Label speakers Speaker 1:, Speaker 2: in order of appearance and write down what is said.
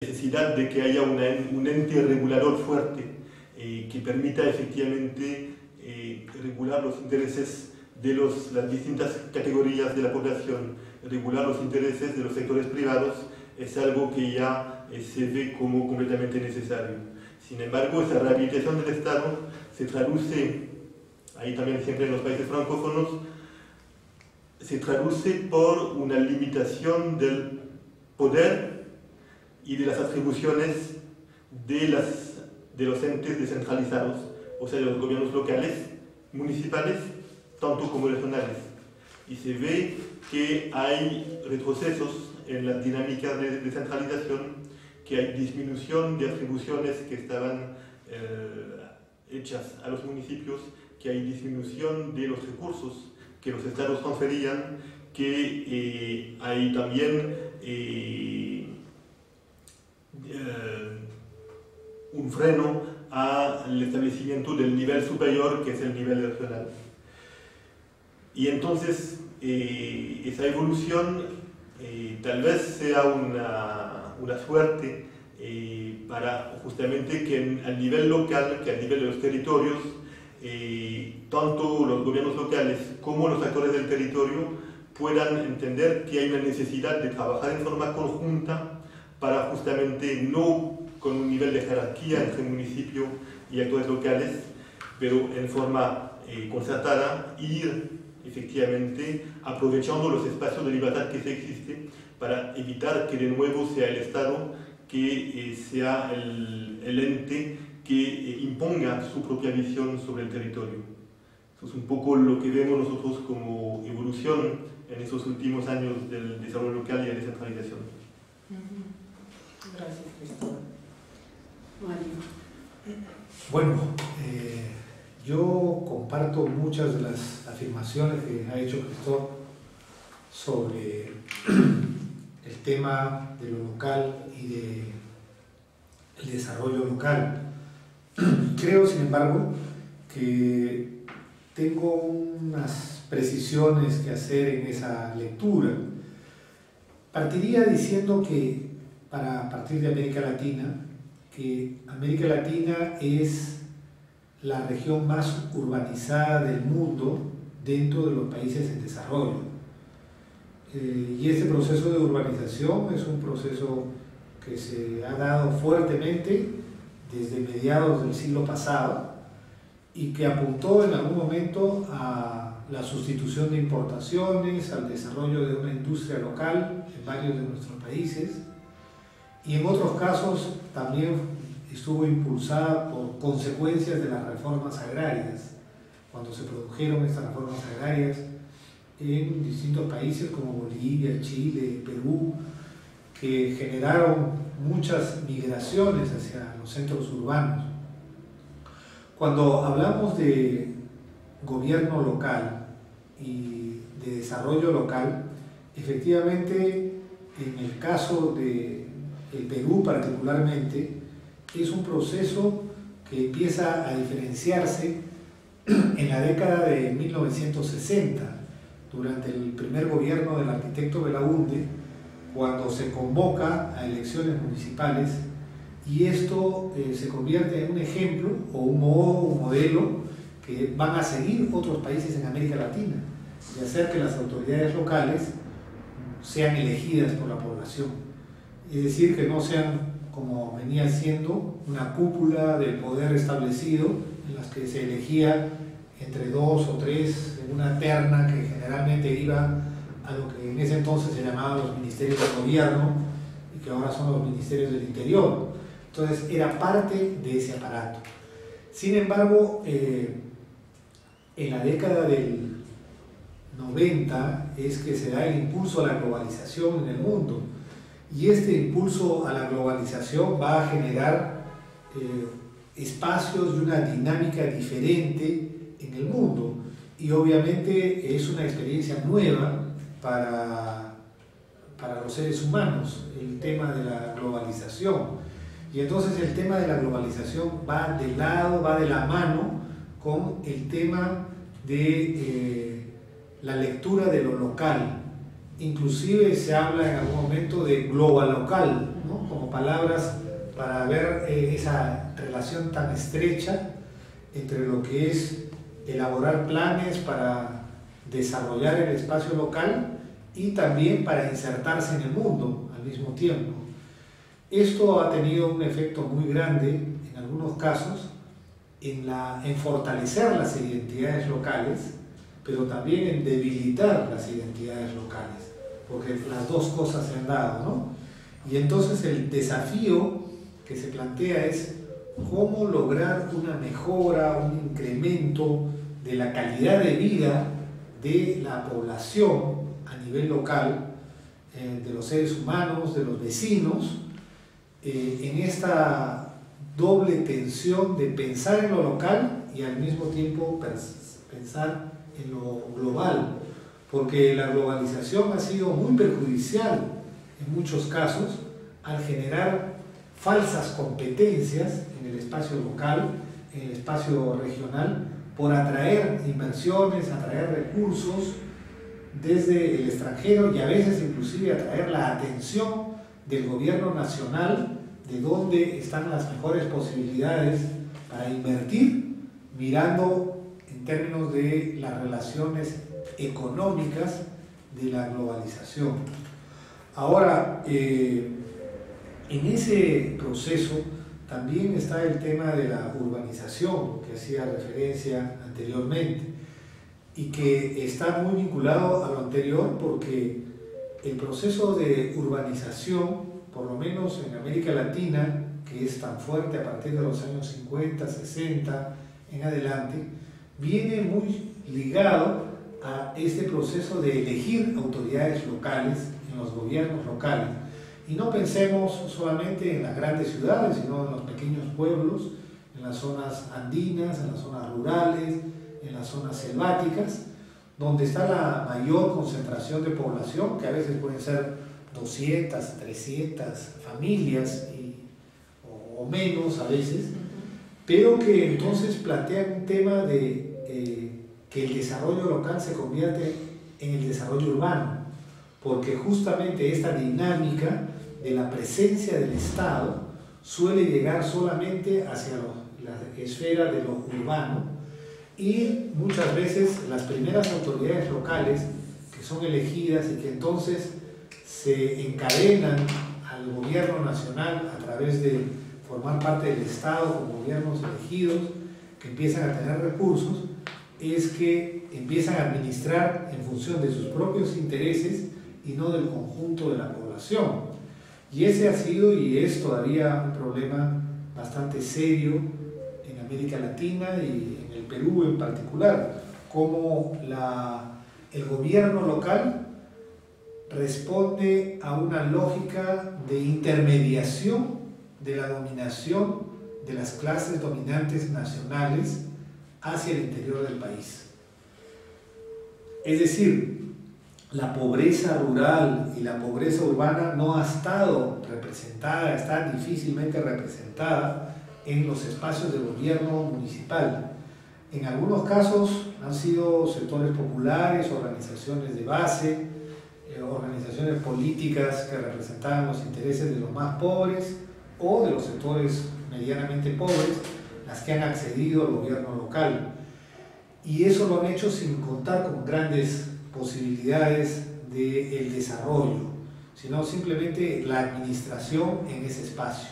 Speaker 1: necesidad de que haya un ente regulador fuerte que permita efectivamente regular los intereses de las distintas categorías de la población, regular los intereses de los sectores privados, es algo que ya se ve como completamente necesario. Sin embargo, esa rehabilitación del Estado se traduce, ahí también siempre en los países francófonos, se traduce por una limitación del poder y de las atribuciones de los entes descentralizados, o sea, de los gobiernos locales, municipales, tanto como regionales. Y se ve que hay retrocesos en las dinámicas de descentralización, que hay disminución de atribuciones que estaban hechas a los municipios, que hay disminución de los recursos que los estados transferían, que hay también un freno al establecimiento del nivel superior, que es el nivel regional. Y entonces esa evolución tal vez sea una suerte para justamente que al nivel local, que al nivel de los territorios, tanto los gobiernos locales como los actores del territorio puedan entender que hay una necesidad de trabajar en forma conjunta para justamente, no con un nivel de jerarquía entre municipio y actores locales, pero en forma concertada, ir efectivamente aprovechando los espacios de libertad que se existen para evitar que de nuevo sea el Estado que sea el ente que imponga su propia visión sobre el territorio. Eso es un poco lo que vemos nosotros como evolución en esos últimos años del desarrollo local y la descentralización.
Speaker 2: Gracias, Cristóbal. Mario.
Speaker 3: Bueno, yo comparto muchas de las afirmaciones que ha hecho Cristóbal sobre el tema de lo local y del desarrollo local. Creo, sin embargo, que tengo unas precisiones que hacer en esa lectura. Partiría diciendo que, para partir de América Latina, que América Latina es la región más urbanizada del mundo dentro de los países en desarrollo. Y este proceso de urbanización es un proceso que se ha dado fuertemente desde mediados del siglo pasado y que apuntó en algún momento a la sustitución de importaciones, al desarrollo de una industria local en varios de nuestros países, y en otros casos también estuvo impulsada por consecuencias de las reformas agrarias, cuando se produjeron estas reformas agrarias en distintos países como Bolivia, Chile, Perú, que generaron muchas migraciones hacia los centros urbanos. Cuando hablamos de gobierno local y de desarrollo local, efectivamente, en el caso de Perú particularmente, es un proceso que empieza a diferenciarse en la década de 1960, durante el primer gobierno del arquitecto Belaúnde, cuando se convoca a elecciones municipales, y esto se convierte en un ejemplo o un modo, un modelo que van a seguir otros países en América Latina, de hacer que las autoridades locales sean elegidas por la población. Es decir, que no sean, como venía siendo, una cúpula del poder establecido en las que se elegía entre 2 o 3 en una terna que generalmente iba a lo que en ese entonces se llamaban los ministerios del gobierno y que ahora son los ministerios del interior. Entonces era parte de ese aparato. Sin embargo, en la década del 90 es que se da el impulso a la globalización en el mundo, y este impulso a la globalización va a generar espacios y una dinámica diferente en el mundo, y obviamente es una experiencia nueva para los seres humanos, el tema de la globalización. Y entonces el tema de la globalización va de lado, va de la mano con el tema de la lectura de lo local. Inclusive se habla en algún momento de global local, ¿no? Como palabras para ver esa relación tan estrecha entre lo que es elaborar planes para desarrollar el espacio local y también para insertarse en el mundo al mismo tiempo. Esto ha tenido un efecto muy grande, en algunos casos, en fortalecer las identidades locales, pero también en debilitar las identidades locales, porque las dos cosas se han dado, ¿no? Y entonces el desafío que se plantea es cómo lograr una mejora, un incremento de la calidad de vida de la población a nivel local, de los seres humanos, de los vecinos, en esta doble tensión de pensar en lo local y al mismo tiempo pensar en lo global, porque la globalización ha sido muy perjudicial en muchos casos al generar falsas competencias en el espacio local, en el espacio regional, por atraer inversiones, atraer recursos desde el extranjero y a veces inclusive atraer la atención del gobierno nacional de dónde están las mejores posibilidades para invertir, mirando en términos de las relaciones económicas de la globalización. Ahora, en ese proceso también está el tema de la urbanización, que hacía referencia anteriormente, y que está muy vinculado a lo anterior porque el proceso de urbanización, por lo menos en América Latina, que es tan fuerte a partir de los años 50, 60 en adelante, viene muy ligado a este proceso de elegir autoridades locales en los gobiernos locales. Y no pensemos solamente en las grandes ciudades, sino en los pequeños pueblos, en las zonas andinas, en las zonas rurales, en las zonas selváticas, donde está la mayor concentración de población, que a veces pueden ser 200, 300 familias o menos a veces, pero que entonces plantean un tema de que el desarrollo local se convierte en el desarrollo urbano, porque justamente esta dinámica de la presencia del Estado suele llegar solamente hacia la esfera de lo urbano y muchas veces las primeras autoridades locales que son elegidas y que entonces se encadenan al gobierno nacional a través de formar parte del Estado como gobiernos elegidos que empiezan a tener recursos, es que empiezan a administrar en función de sus propios intereses y no del conjunto de la población. Y ese ha sido y es todavía un problema bastante serio en América Latina y en el Perú en particular, como el gobierno local responde a una lógica de intermediación de la dominación de las clases dominantes nacionales hacia el interior del país. Es decir, la pobreza rural y la pobreza urbana no ha estado representada, está difícilmente representada en los espacios de gobierno municipal. En algunos casos han sido sectores populares, organizaciones de base, organizaciones políticas que representaban los intereses de los más pobres o de los sectores medianamente pobres, las que han accedido al gobierno local. Y eso lo han hecho sin contar con grandes posibilidades del desarrollo, sino simplemente la administración en ese espacio.